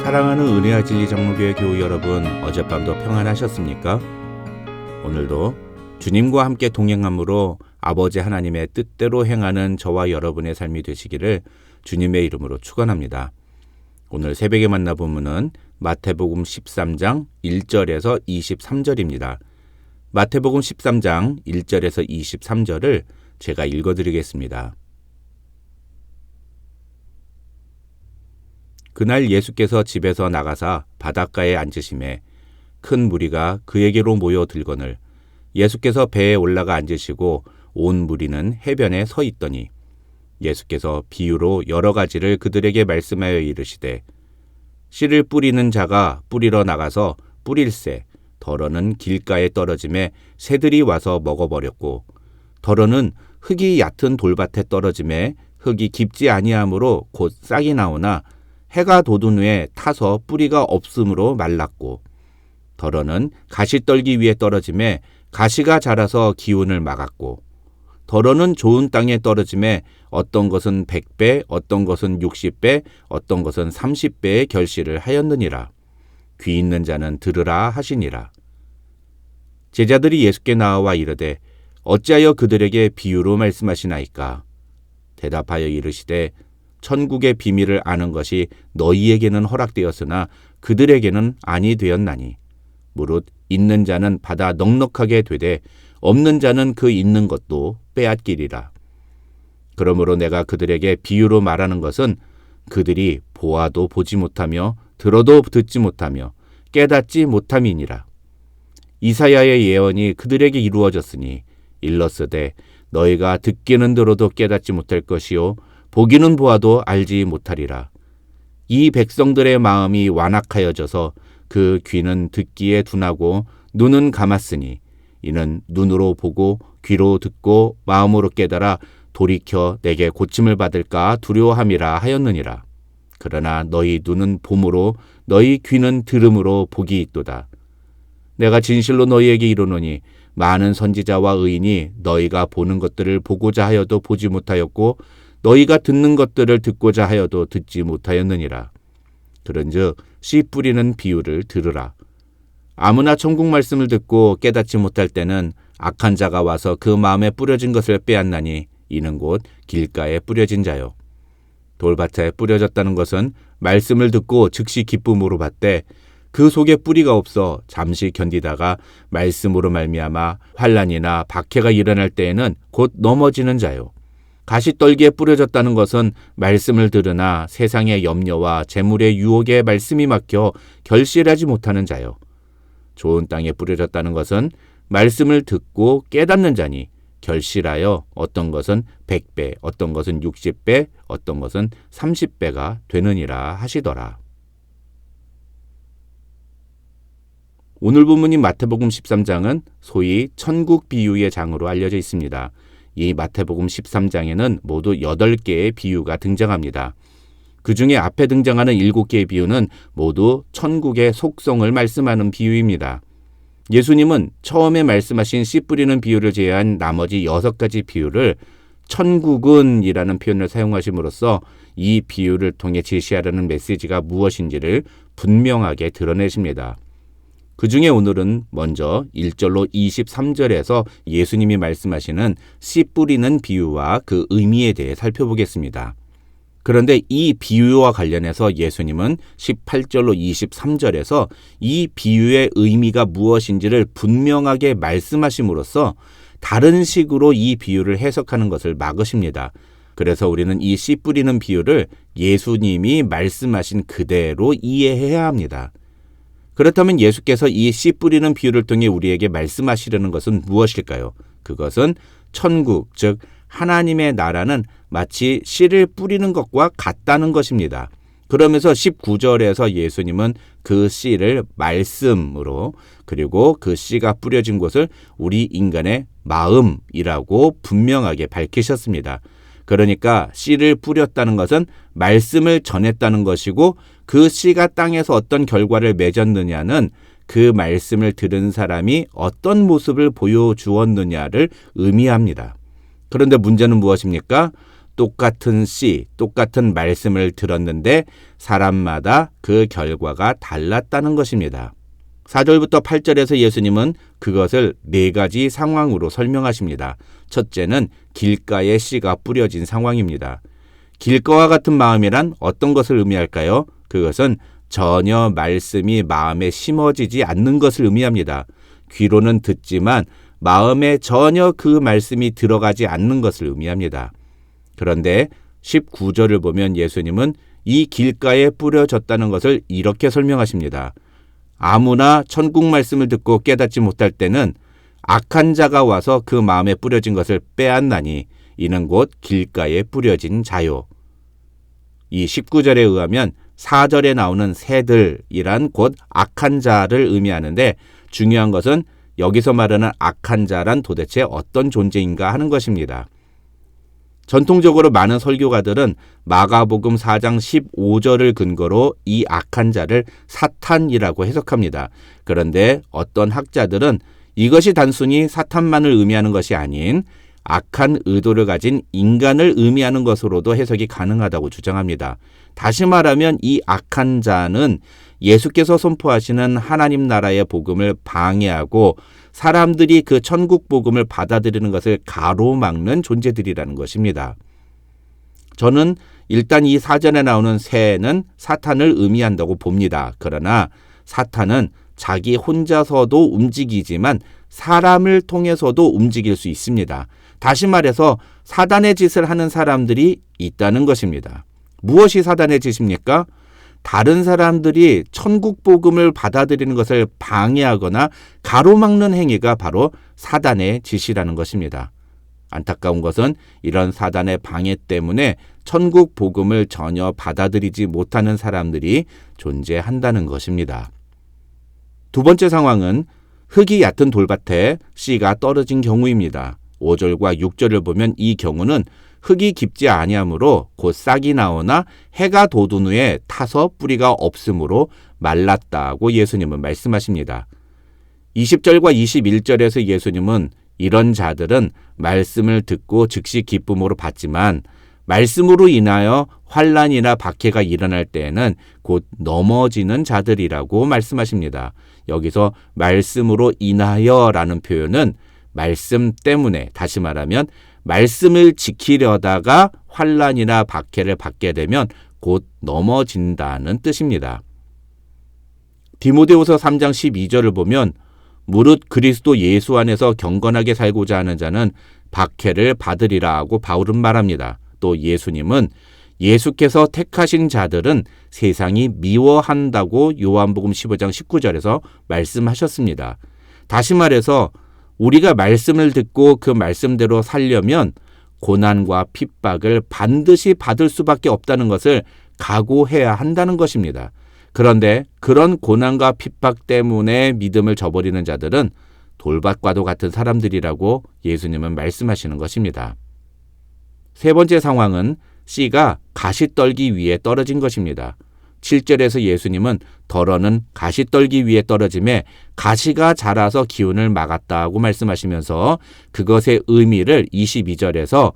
사랑하는 은혜와 진리 장로교회 교우 여러분, 어젯밤도 평안하셨습니까? 오늘도 주님과 함께 동행함으로 아버지 하나님의 뜻대로 행하는 저와 여러분의 삶이 되시기를 주님의 이름으로 축원합니다. 오늘 새벽에 만나보면은 마태복음 13장 1절에서 23절입니다. 마태복음 13장 1절에서 23절을 제가 읽어드리겠습니다. 그날 예수께서 집에서 나가사 바닷가에 앉으심에 큰 무리가 그에게로 모여들거늘 예수께서 배에 올라가 앉으시고 온 무리는 해변에 서 있더니 예수께서 비유로 여러 가지를 그들에게 말씀하여 이르시되 씨를 뿌리는 자가 뿌리러 나가서 뿌릴새 덜어는 길가에 떨어짐에 새들이 와서 먹어버렸고 덜어는 흙이 얕은 돌밭에 떨어짐에 흙이 깊지 아니하므로 곧 싹이 나오나 해가 돋은 후에 타서 뿌리가 없으므로 말랐고 덜어는 가시떨기 위에 떨어짐에 가시가 자라서 기운을 막았고 덜어는 좋은 땅에 떨어짐에 어떤 것은 100배, 어떤 것은 60배, 어떤 것은 30배의 결실을 하였느니라. 귀 있는 자는 들으라 하시니라. 제자들이 예수께 나와 이르되 어찌하여 그들에게 비유로 말씀하시나이까? 대답하여 이르시되 천국의 비밀을 아는 것이 너희에게는 허락되었으나 그들에게는 아니 되었나니 무릇 있는 자는 받아 넉넉하게 되되 없는 자는 그 있는 것도 빼앗기리라. 그러므로 내가 그들에게 비유로 말하는 것은 그들이 보아도 보지 못하며 들어도 듣지 못하며 깨닫지 못함이니라. 이사야의 예언이 그들에게 이루어졌으니 일렀으되 너희가 듣기는 들어도 깨닫지 못할 것이요 보기는 보아도 알지 못하리라. 이 백성들의 마음이 완악하여져서 그 귀는 듣기에 둔하고 눈은 감았으니 이는 눈으로 보고 귀로 듣고 마음으로 깨달아 돌이켜 내게 고침을 받을까 두려워함이라 하였느니라. 그러나 너희 눈은 봄으로 너희 귀는 들음으로 복이 있도다. 내가 진실로 너희에게 이르노니 많은 선지자와 의인이 너희가 보는 것들을 보고자 하여도 보지 못하였고 너희가 듣는 것들을 듣고자 하여도 듣지 못하였느니라. 그런즉 씨 뿌리는 비유를 들으라. 아무나 천국 말씀을 듣고 깨닫지 못할 때는 악한 자가 와서 그 마음에 뿌려진 것을 빼앗나니 이는 곧 길가에 뿌려진 자요. 돌밭에 뿌려졌다는 것은 말씀을 듣고 즉시 기쁨으로 받되 그 속에 뿌리가 없어 잠시 견디다가 말씀으로 말미암아 환난이나 박해가 일어날 때에는 곧 넘어지는 자요. 가시떨기에 뿌려졌다는 것은 말씀을 들으나 세상의 염려와 재물의 유혹에 말씀이 막혀 결실하지 못하는 자요. 좋은 땅에 뿌려졌다는 것은 말씀을 듣고 깨닫는 자니 결실하여 어떤 것은 100배, 어떤 것은 60배, 어떤 것은 30배가 되느니라 하시더라. 오늘 본문인 마태복음 13장은 소위 천국 비유의 장으로 알려져 있습니다. 이 마태복음 13장에는 모두 8개의 비유가 등장합니다. 그 중에 앞에 등장하는 7개의 비유는 모두 천국의 속성을 말씀하는 비유입니다. 예수님은 처음에 말씀하신 씨 뿌리는 비유를 제외한 나머지 6가지 비유를 천국은 이라는 표현을 사용하심으로써 이 비유를 통해 제시하려는 메시지가 무엇인지를 분명하게 드러내십니다. 그 중에 오늘은 먼저 1절로 23절에서 예수님이 말씀하시는 씨 뿌리는 비유와 그 의미에 대해 살펴보겠습니다. 그런데 이 비유와 관련해서 예수님은 18절로 23절에서 이 비유의 의미가 무엇인지를 분명하게 말씀하심으로써 다른 식으로 이 비유를 해석하는 것을 막으십니다. 그래서 우리는 이 씨 뿌리는 비유를 예수님이 말씀하신 그대로 이해해야 합니다. 그렇다면 예수께서 이 씨 뿌리는 비유를 통해 우리에게 말씀하시려는 것은 무엇일까요? 그것은 천국, 즉 하나님의 나라는 마치 씨를 뿌리는 것과 같다는 것입니다. 그러면서 19절에서 예수님은 그 씨를 말씀으로 그리고 그 씨가 뿌려진 곳을 우리 인간의 마음이라고 분명하게 밝히셨습니다. 그러니까 씨를 뿌렸다는 것은 말씀을 전했다는 것이고 그 씨가 땅에서 어떤 결과를 맺었느냐는 그 말씀을 들은 사람이 어떤 모습을 보여주었느냐를 의미합니다. 그런데 문제는 무엇입니까? 똑같은 씨, 똑같은 말씀을 들었는데 사람마다 그 결과가 달랐다는 것입니다. 4절부터 8절에서 예수님은 그것을 4가지 상황으로 설명하십니다. 첫째는 길가에 씨가 뿌려진 상황입니다. 길가와 같은 마음이란 어떤 것을 의미할까요? 그것은 전혀 말씀이 마음에 심어지지 않는 것을 의미합니다. 귀로는 듣지만 마음에 전혀 그 말씀이 들어가지 않는 것을 의미합니다. 그런데 19절을 보면 예수님은 이 길가에 뿌려졌다는 것을 이렇게 설명하십니다. 아무나 천국 말씀을 듣고 깨닫지 못할 때는 악한 자가 와서 그 마음에 뿌려진 것을 빼앗나니 이는 곧 길가에 뿌려진 자요. 이 19절에 의하면 4절에 나오는 새들이란 곧 악한 자를 의미하는데 중요한 것은 여기서 말하는 악한 자란 도대체 어떤 존재인가 하는 것입니다. 전통적으로 많은 설교가들은 마가복음 4장 15절을 근거로 이 악한 자를 사탄이라고 해석합니다. 그런데 어떤 학자들은 이것이 단순히 사탄만을 의미하는 것이 아닌 악한 의도를 가진 인간을 의미하는 것으로도 해석이 가능하다고 주장합니다. 다시 말하면 이 악한 자는 예수께서 선포하시는 하나님 나라의 복음을 방해하고 사람들이 그 천국 복음을 받아들이는 것을 가로막는 존재들이라는 것입니다. 저는 일단 이 사전에 나오는 새는 사탄을 의미한다고 봅니다. 그러나 사탄은 자기 혼자서도 움직이지만 사람을 통해서도 움직일 수 있습니다. 다시 말해서 사단의 짓을 하는 사람들이 있다는 것입니다. 무엇이 사단의 짓입니까? 다른 사람들이 천국 복음을 받아들이는 것을 방해하거나 가로막는 행위가 바로 사단의 짓이라는 것입니다. 안타까운 것은 이런 사단의 방해 때문에 천국 복음을 전혀 받아들이지 못하는 사람들이 존재한다는 것입니다. 두 번째 상황은 흙이 얕은 돌밭에 씨가 떨어진 경우입니다. 5절과 6절을 보면 이 경우는 흙이 깊지 아니하므로 곧 싹이 나오나 해가 돋은 후에 타서 뿌리가 없으므로 말랐다고 예수님은 말씀하십니다. 20절과 21절에서 예수님은 이런 자들은 말씀을 듣고 즉시 기쁨으로 받지만 말씀으로 인하여 환난이나 박해가 일어날 때에는 곧 넘어지는 자들이라고 말씀하십니다. 여기서 말씀으로 인하여라는 표현은 말씀 때문에, 다시 말하면 말씀을 지키려다가 환난이나 박해를 받게 되면 곧 넘어진다는 뜻입니다. 디모데후서 3장 12절을 보면 무릇 그리스도 예수 안에서 경건하게 살고자 하는 자는 박해를 받으리라고 바울은 말합니다. 또 예수님은 예수께서 택하신 자들은 세상이 미워한다고 요한복음 15장 19절에서 말씀하셨습니다. 다시 말해서 우리가 말씀을 듣고 그 말씀대로 살려면 고난과 핍박을 반드시 받을 수밖에 없다는 것을 각오해야 한다는 것입니다. 그런데 그런 고난과 핍박 때문에 믿음을 저버리는 자들은 돌밭과도 같은 사람들이라고 예수님은 말씀하시는 것입니다. 세 번째 상황은 씨가 가시떨기 위에 떨어진 것입니다. 7절에서 예수님은 덜어는 가시떨기 위에 떨어짐에 가시가 자라서 기운을 막았다고 말씀하시면서 그것의 의미를 22절에서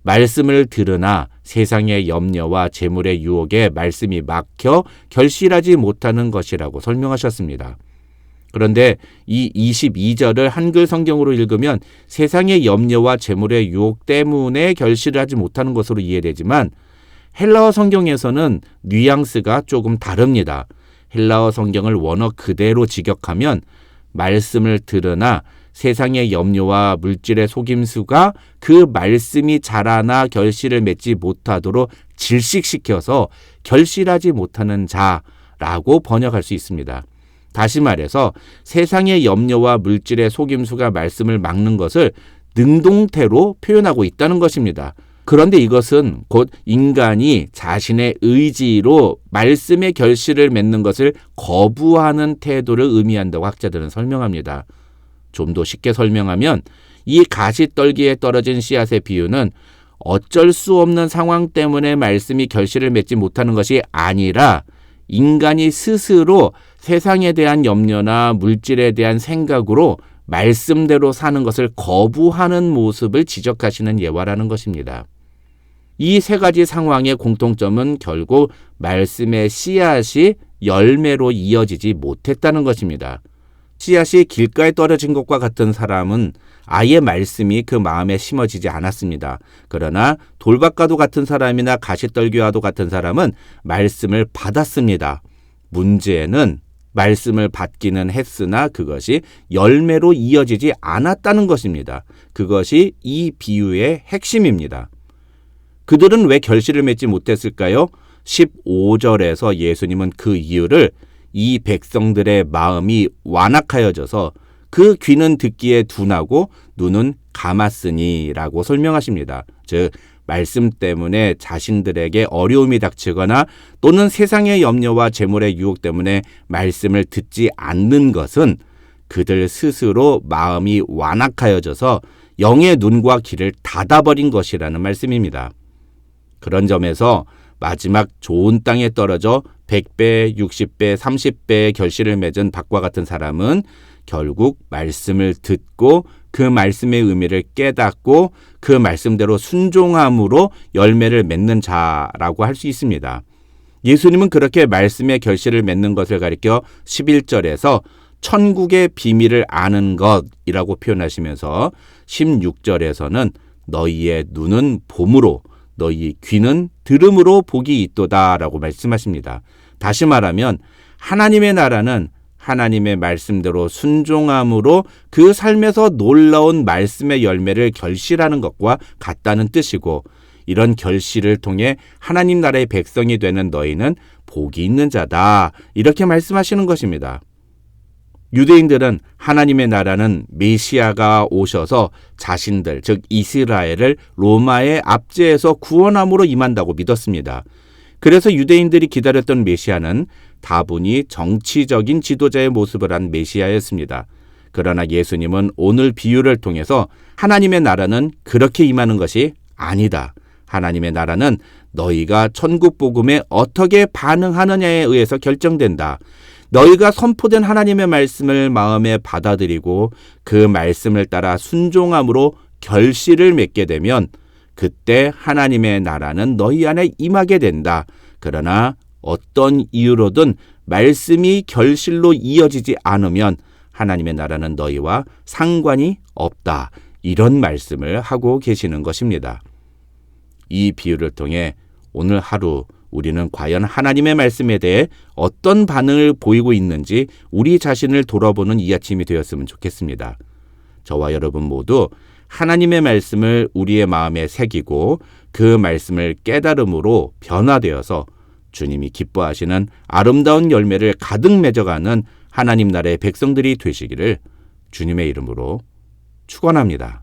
말씀을 들으나 세상의 염려와 재물의 유혹에 말씀이 막혀 결실하지 못하는 것이라고 설명하셨습니다. 그런데 이 22절을 한글 성경으로 읽으면 세상의 염려와 재물의 유혹 때문에 결실을 하지 못하는 것으로 이해되지만 헬라어 성경에서는 뉘앙스가 조금 다릅니다. 헬라어 성경을 원어 그대로 직역하면 말씀을 들으나 세상의 염려와 물질의 속임수가 그 말씀이 자라나 결실을 맺지 못하도록 질식시켜서 결실하지 못하는 자라고 번역할 수 있습니다. 다시 말해서 세상의 염려와 물질의 속임수가 말씀을 막는 것을 능동태로 표현하고 있다는 것입니다. 그런데 이것은 곧 인간이 자신의 의지로 말씀의 결실을 맺는 것을 거부하는 태도를 의미한다고 학자들은 설명합니다. 좀 더 쉽게 설명하면 이 가시떨기에 떨어진 씨앗의 비유는 어쩔 수 없는 상황 때문에 말씀이 결실을 맺지 못하는 것이 아니라 인간이 스스로 세상에 대한 염려나 물질에 대한 생각으로 말씀대로 사는 것을 거부하는 모습을 지적하시는 예화라는 것입니다. 이 세 가지 상황의 공통점은 결국 말씀의 씨앗이 열매로 이어지지 못했다는 것입니다. 씨앗이 길가에 떨어진 것과 같은 사람은 아예 말씀이 그 마음에 심어지지 않았습니다. 그러나 돌밭과도 같은 사람이나 가시떨기와도 같은 사람은 말씀을 받았습니다. 문제는 말씀을 받기는 했으나 그것이 열매로 이어지지 않았다는 것입니다. 그것이 이 비유의 핵심입니다. 그들은 왜 결실을 맺지 못했을까요? 15절에서 예수님은 그 이유를 이 백성들의 마음이 완악하여져서 그 귀는 듣기에 둔하고 눈은 감았으니 라고 설명하십니다. 즉 말씀 때문에 자신들에게 어려움이 닥치거나 또는 세상의 염려와 재물의 유혹 때문에 말씀을 듣지 않는 것은 그들 스스로 마음이 완악하여져서 영의 눈과 귀를 닫아버린 것이라는 말씀입니다. 그런 점에서 마지막 좋은 땅에 떨어져 100배, 60배, 30배의 결실을 맺은 밭과 같은 사람은 결국 말씀을 듣고 그 말씀의 의미를 깨닫고 그 말씀대로 순종함으로 열매를 맺는 자라고 할 수 있습니다. 예수님은 그렇게 말씀의 결실을 맺는 것을 가리켜 11절에서 천국의 비밀을 아는 것이라고 표현하시면서 16절에서는 너희의 눈은 봄으로 너희 귀는 들음으로 복이 있도다라고 말씀하십니다. 다시 말하면 하나님의 나라는 하나님의 말씀대로 순종함으로 그 삶에서 놀라운 말씀의 열매를 결실하는 것과 같다는 뜻이고, 이런 결실을 통해 하나님 나라의 백성이 되는 너희는 복이 있는 자다, 이렇게 말씀하시는 것입니다. 유대인들은 하나님의 나라는 메시아가 오셔서 자신들, 즉 이스라엘을 로마의 압제에서 구원함으로 임한다고 믿었습니다. 그래서 유대인들이 기다렸던 메시아는 다분히 정치적인 지도자의 모습을 한 메시아였습니다. 그러나 예수님은 오늘 비유를 통해서 하나님의 나라는 그렇게 임하는 것이 아니다. 하나님의 나라는 너희가 천국 복음에 어떻게 반응하느냐에 의해서 결정된다. 너희가 선포된 하나님의 말씀을 마음에 받아들이고 그 말씀을 따라 순종함으로 결실을 맺게 되면 그때 하나님의 나라는 너희 안에 임하게 된다. 그러나 어떤 이유로든 말씀이 결실로 이어지지 않으면 하나님의 나라는 너희와 상관이 없다. 이런 말씀을 하고 계시는 것입니다. 이 비유를 통해 오늘 하루 우리는 과연 하나님의 말씀에 대해 어떤 반응을 보이고 있는지 우리 자신을 돌아보는 이 아침이 되었으면 좋겠습니다. 저와 여러분 모두 하나님의 말씀을 우리의 마음에 새기고 그 말씀을 깨달음으로 변화되어서 주님이 기뻐하시는 아름다운 열매를 가득 맺어가는 하나님 나라의 백성들이 되시기를 주님의 이름으로 축원합니다.